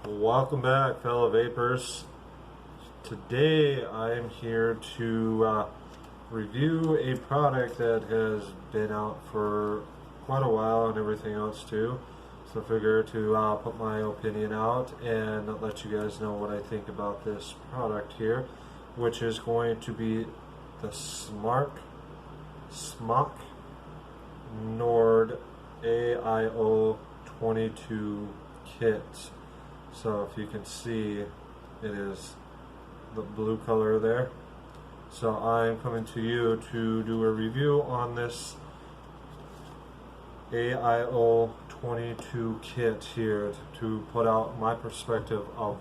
Welcome back, fellow vapors. Today I am here to review a product that has been out for quite a while and everything else too. So I figure to put my opinion out and let you guys know what I think about this product here, which is going to be the SMOK NORD AIO 22 kit. So if you can see, it is the blue color there. So I'm coming to you to do a review on this AIO 22 kit here, to put out my perspective of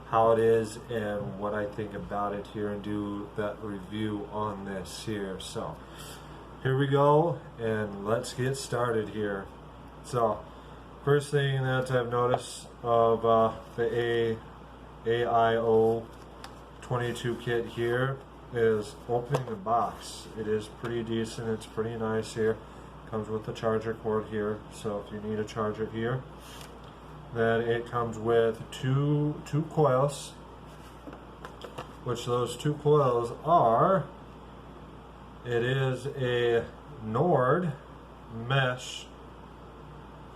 how it is and what I think about it here, and do that review on this here. So here we go, and let's get started here. So first thing that I've noticed of the AIO 22 kit here is opening the box. It is pretty decent, it's pretty nice here. Comes with the charger cord here, so if you need a charger here. Then it comes with two coils, which those two coils are, it is a Nord mesh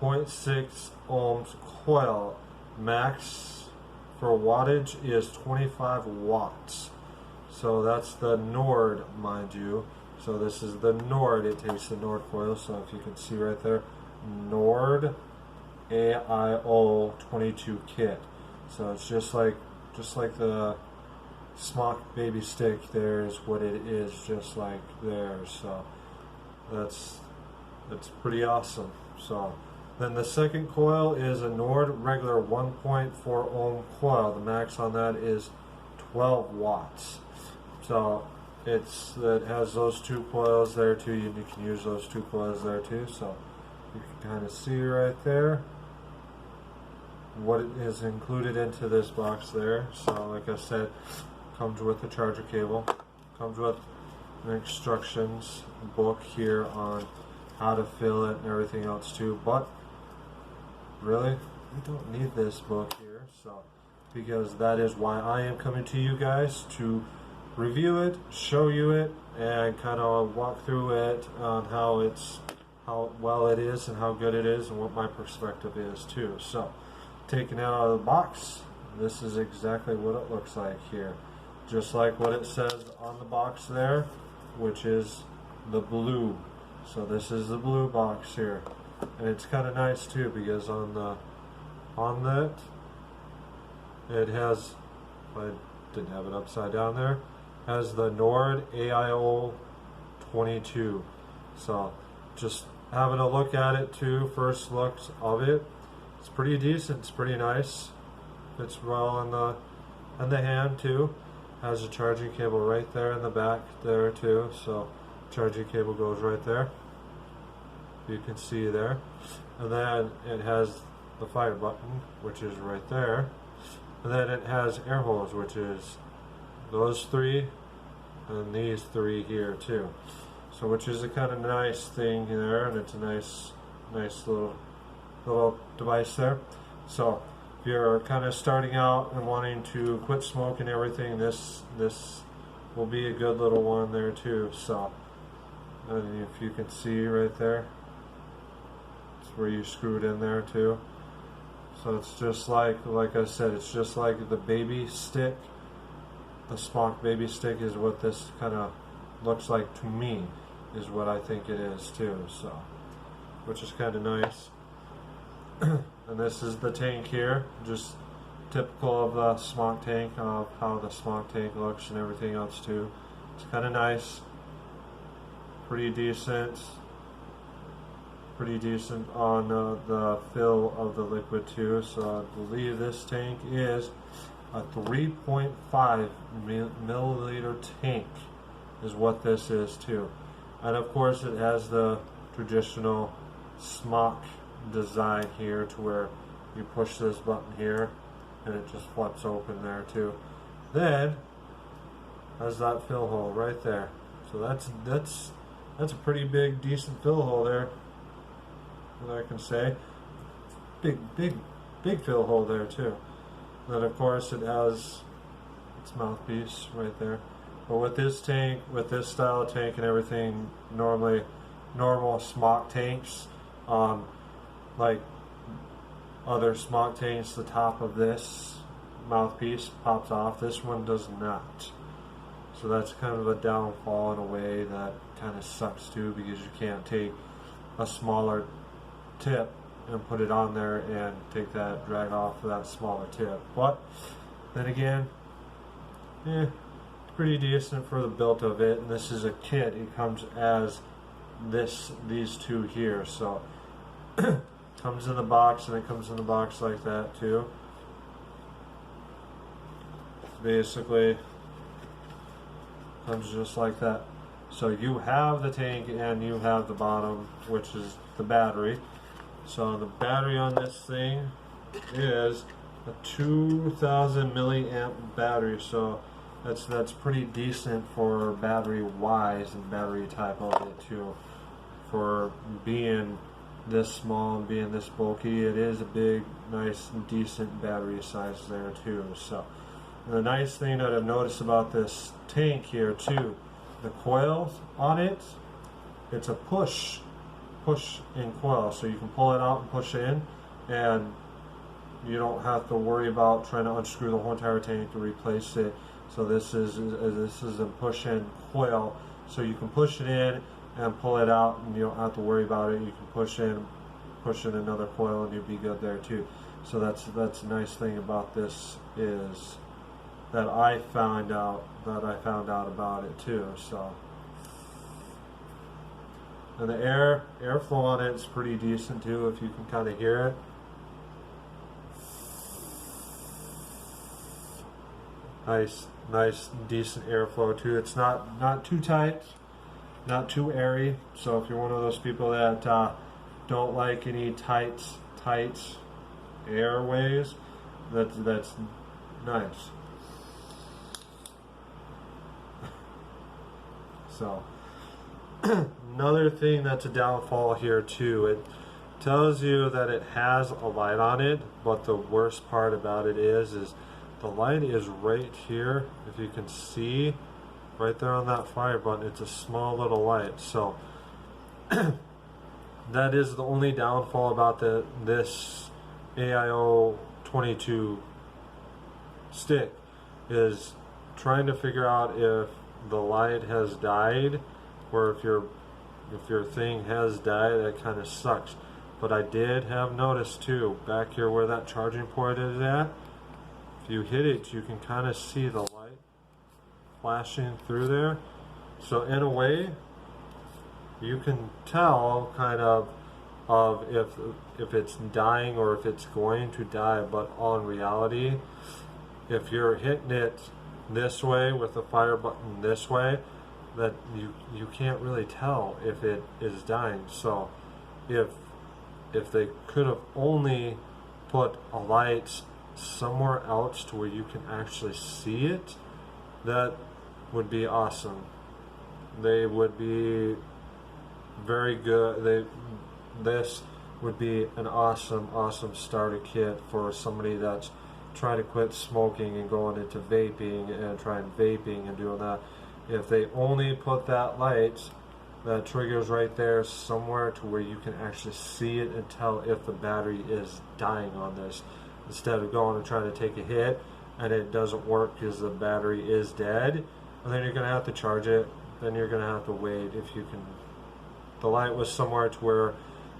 0.6 ohms coil. Max for wattage is 25 watts. So that's the Nord, mind you. So this is the Nord. It takes the Nord coil. So if you can see right there, Nord AIO 22 kit. So it's just like the SMOK baby stick. There's what it is, just like there. So that's pretty awesome. So then the second coil is a Nord regular 1.4 ohm coil. The max on that is 12 watts. So it has those two coils there too. You can use those two coils there too. So you can kind of see right there what is included into this box there. So like I said, comes with a charger cable, comes with an instructions book here on how to fill it and everything else too. But really, we don't need this book here, so because that is why I am coming to you guys to review it, show you it, and kind of walk through it on how well it is and how good it is and what my perspective is too. So taking it out of the box, this is exactly what it looks like here, just like what it says on the box there, which is the blue. So this is the blue box here. And it's kind of nice too, because on that it has, I didn't have it upside down there, has the Nord AIO 22. So just having a look at it too, first looks of it, it's pretty decent, it's pretty nice, fits well in the hand too. Has a charging cable right there in the back there too, so charging cable goes right there, you can see there. And then it has the fire button, which is right there. And then it has air holes, which is those three and these three here too. So which is a kind of nice thing there, and it's a nice little device there. So if you're kind of starting out and wanting to quit smoking everything, this will be a good little one there too. So, and if you can see right there, where you screw it in there too. So it's just like I said, it's just like the baby stick. The SMOK baby stick is what this kind of looks like to me, is what I think it is too. So, which is kind of nice. And this is the tank here, just typical of the SMOK tank, of how the SMOK tank looks and everything else too. It's kind of nice, pretty decent on the fill of the liquid too. So I believe this tank is a 3.5 milliliter tank is what this is too. And of course it has the traditional SMOK design here, to where you push this button here and it just flips open there too. Then has that fill hole right there. So that's a pretty big decent fill hole there, what I can say. Big fill hole there too. Then of course it has its mouthpiece right there. But with this tank, with this style of tank and everything, normal SMOK tanks, like other SMOK tanks, the top of this mouthpiece pops off. This one does not. So that's kind of a downfall in a way that kind of sucks too, because you can't take a smaller tip and put it on there and take that drag off of that smaller tip. But then again, pretty decent for the build of it. And this is a kit. It comes as these two here. So comes in the box, and it comes in the box like that too. Basically comes just like that. So you have the tank and you have the bottom, which is the battery. So the battery on this thing is a 2000 milliamp battery. So that's pretty decent for battery wise and battery type of it too. For being this small and being this bulky, it is a big, nice, decent battery size there too. So the nice thing that I've noticed about this tank here too, the coils on it, it's a push in coil, so you can pull it out and push it in, and you don't have to worry about trying to unscrew the whole entire tank to replace it. So this is a push in coil, so you can push it in and pull it out, and you don't have to worry about it. You can push in another coil, and you'll be good there too. So that's a nice thing about this, is that I found out about it too. So, and the airflow on it is pretty decent too, if you can kind of hear it. Nice, decent airflow too. It's not too tight, not too airy. So if you're one of those people that don't like any tight airways, that's nice. So another thing that's a downfall here too, it tells you that it has a light on it, but the worst part about it is the light is right here. If you can see right there on that fire button, it's a small little light. So that is the only downfall about this AIO 22 stick, is trying to figure out if the light has died, or if your thing has died. That kind of sucks. But I did have noticed too, back here where that charging port is at, if you hit it, you can kind of see the light flashing through there. So in a way, you can tell kind of if it's dying or if it's going to die. But in reality, if you're hitting it this way with the fire button this way, that you can't really tell if it is dying. So if they could have only put a light somewhere else to where you can actually see it, that would be awesome. They would be very good. This would be an awesome starter kit for somebody that's trying to quit smoking and going into vaping and trying vaping and doing that. If they only put that light that triggers right there somewhere to where you can actually see it and tell if the battery is dying on this, instead of going and trying to take a hit and it doesn't work because the battery is dead, and then you're going to have to charge it, then you're going to have to wait. If you can, the light was somewhere to where,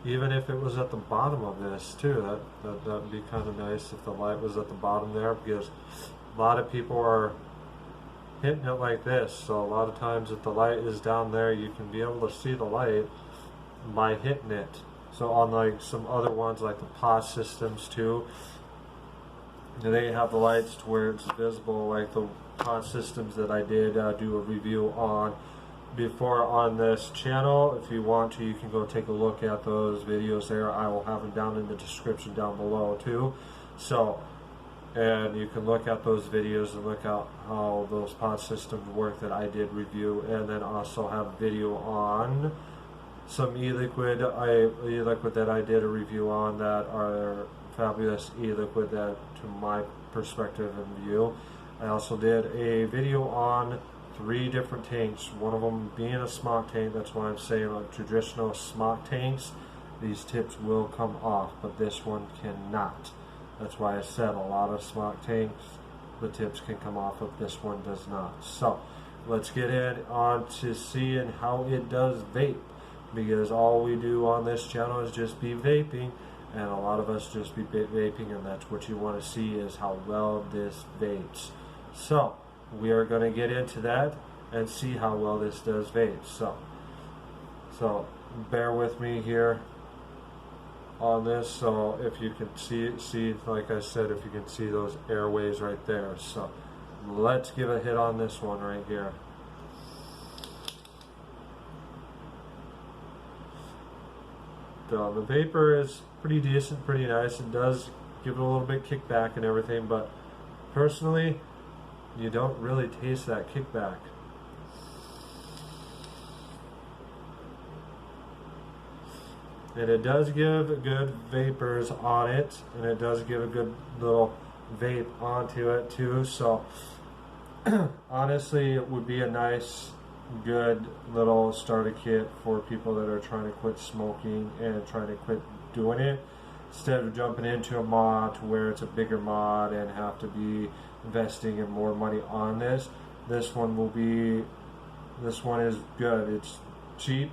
even if it was at the bottom of this too, that'd be kind of nice if the light was at the bottom there, because a lot of people are hitting it like this. So a lot of times if the light is down there, you can be able to see the light by hitting it. So on like some other ones like the pod systems too, they have the lights to where it's visible, like the pod systems that I did do a review on before on this channel. If you want to, you can go take a look at those videos there. I will have them down in the description down below too. So, and you can look at those videos and look at how those pod systems work that I did review, and then also have a video on some e-liquid that I did a review on, that are fabulous e-liquid that, to my perspective and view. I also did a video on 3 different tanks, one of them being a SMOK tank. That's why I'm saying like traditional SMOK tanks, these tips will come off, but this one cannot. That's why I said a lot of SMOK tanks, the tips can come off, but this one does not. So let's get on to seeing how it does vape, because all we do on this channel is just be vaping, and a lot of us just be vaping, and that's what you want to see, is how well this vapes. So we are going to get into that and see how well this does vape. So bear with me here on this. So if you can see, like I said, if you can see those airways right there. So let's give a hit on this one right here. So the vapor is pretty decent, pretty nice. It does give it a little bit kickback and everything, but personally, you don't really taste that kickback. And it does give good vapors on it, and it does give a good little vape onto it too. So honestly, it would be a nice, good little starter kit for people that are trying to quit smoking and trying to quit doing it, instead of jumping into a mod to where it's a bigger mod and have to be investing in more money on this. This one is good. It's cheap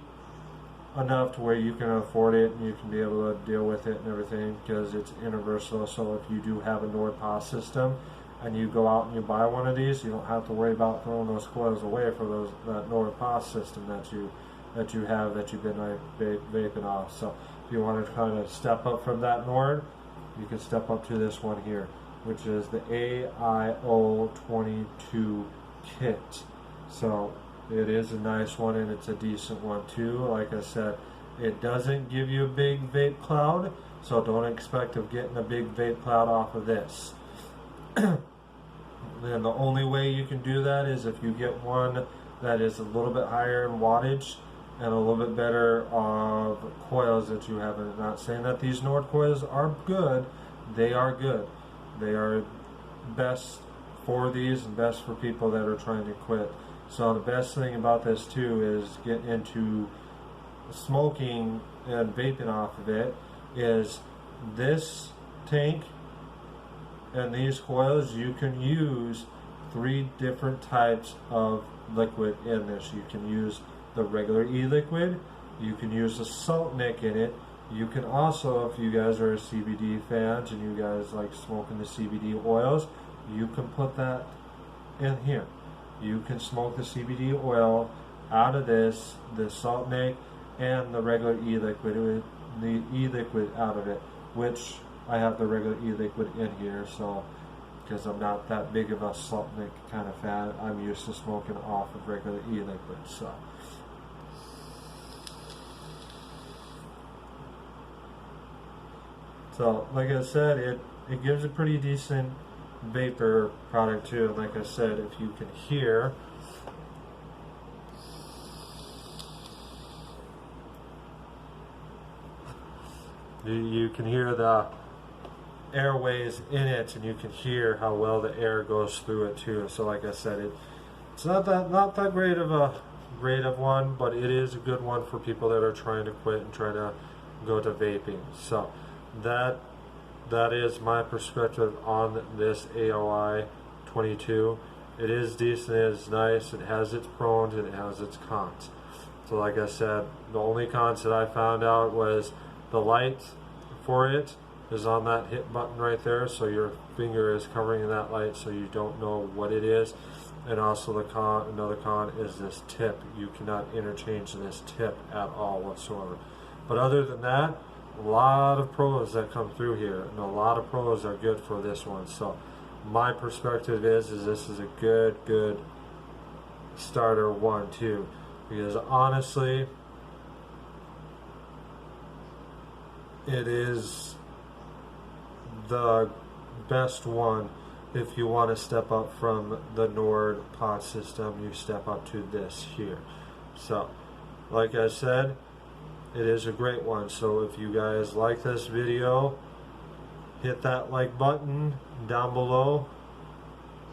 enough to where you can afford it and you can be able to deal with it and everything, because it's universal. So if you do have a NORD POS system and you go out and you buy one of these, you don't have to worry about throwing those coils away for that NORD POS system that you've been vaping off. So if you want to kind of step up from that NORD, you can step up to this one here, which is the AIO22 kit. So it is a nice one, and it's a decent one too. Like I said, it doesn't give you a big vape cloud, so don't expect of getting a big vape cloud off of this. And the only way you can do that is if you get one that is a little bit higher in wattage and a little bit better of coils that you have. I'm not saying that these NORD coils are good. They are good. They are best for these and best for people that are trying to quit. So the best thing about this too is getting into smoking and vaping off of it, is this tank and these coils, you can use 3 different types of liquid in this. You can use the regular e-liquid, you can use the salt nick in it. You can also, if you guys are CBD fans and you guys like smoking the CBD oils, you can put that in here. You can smoke the CBD oil out of this, the salt nick, and the regular e-liquid, out of it, which I have the regular e-liquid in here, so because I'm not that big of a salt nick kind of fan, I'm used to smoking off of regular e-liquid. So like I said, it gives a pretty decent vapor product too. And like I said, if you can hear, you can hear the airways in it, and you can hear how well the air goes through it too. So like I said, it's not that great of one, but it is a good one for people that are trying to quit and trying to go to vaping. So that is my perspective on this AOI 22. It is decent, it is nice, it has its pros and it has its cons. So like I said, the only cons that I found out was the light for it is on that hit button right there, so your finger is covering that light so you don't know what it is. And also another con is this tip. You cannot interchange this tip at all whatsoever. But other than that, a lot of pros that come through here, and a lot of pros are good for this one. So my perspective is this is a good starter one too, because honestly it is the best one. If you want to step up from the NORD pod system, you step up to this here. So like I said, it is a great one. So if you guys like this video, hit that like button down below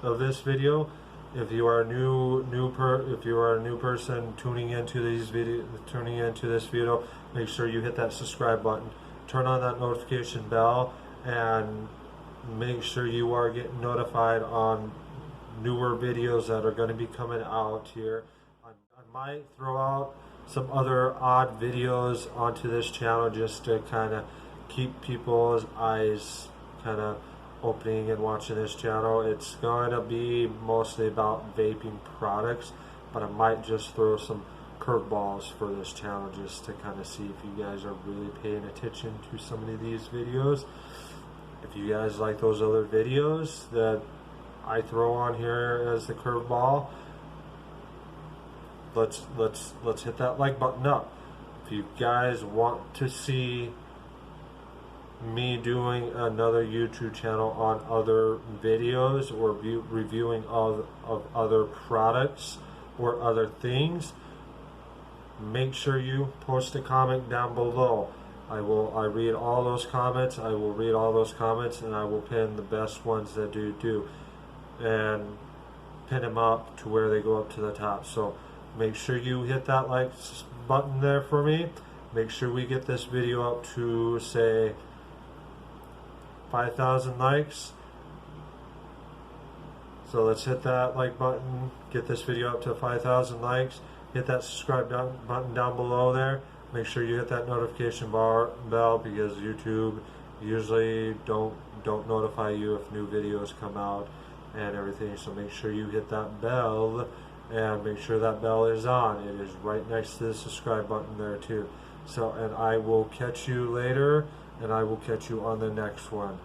of this video. If you are a if you are a new person tuning into this video, make sure you hit that subscribe button, turn on that notification bell, and make sure you are getting notified on newer videos that are going to be coming out here. I might throw out some other odd videos onto this channel just to kind of keep people's eyes kind of opening and watching this channel. It's going to be mostly about vaping products, but I might just throw some curveballs for this channel just to kind of see if you guys are really paying attention to some of these videos. If you guys like those other videos that I throw on here as the curveball, let's hit that like button up. If you guys want to see me doing another YouTube channel on other videos or reviewing of other products or other things, make sure you post a comment down below. I read all those comments. I will read all those comments, and I will pin the best ones that do and pin them up to where they go up to the top. So make sure you hit that like button there for me. Make sure we get this video up to, say, 5,000 likes. So let's hit that like button, get this video up to 5,000 likes, hit that subscribe button down below there. Make sure you hit that notification bell, because YouTube usually don't notify you if new videos come out and everything. So make sure you hit that bell, and make sure that bell is on. It is right next to the subscribe button there too. So, and I will catch you later, and I will catch you on the next one.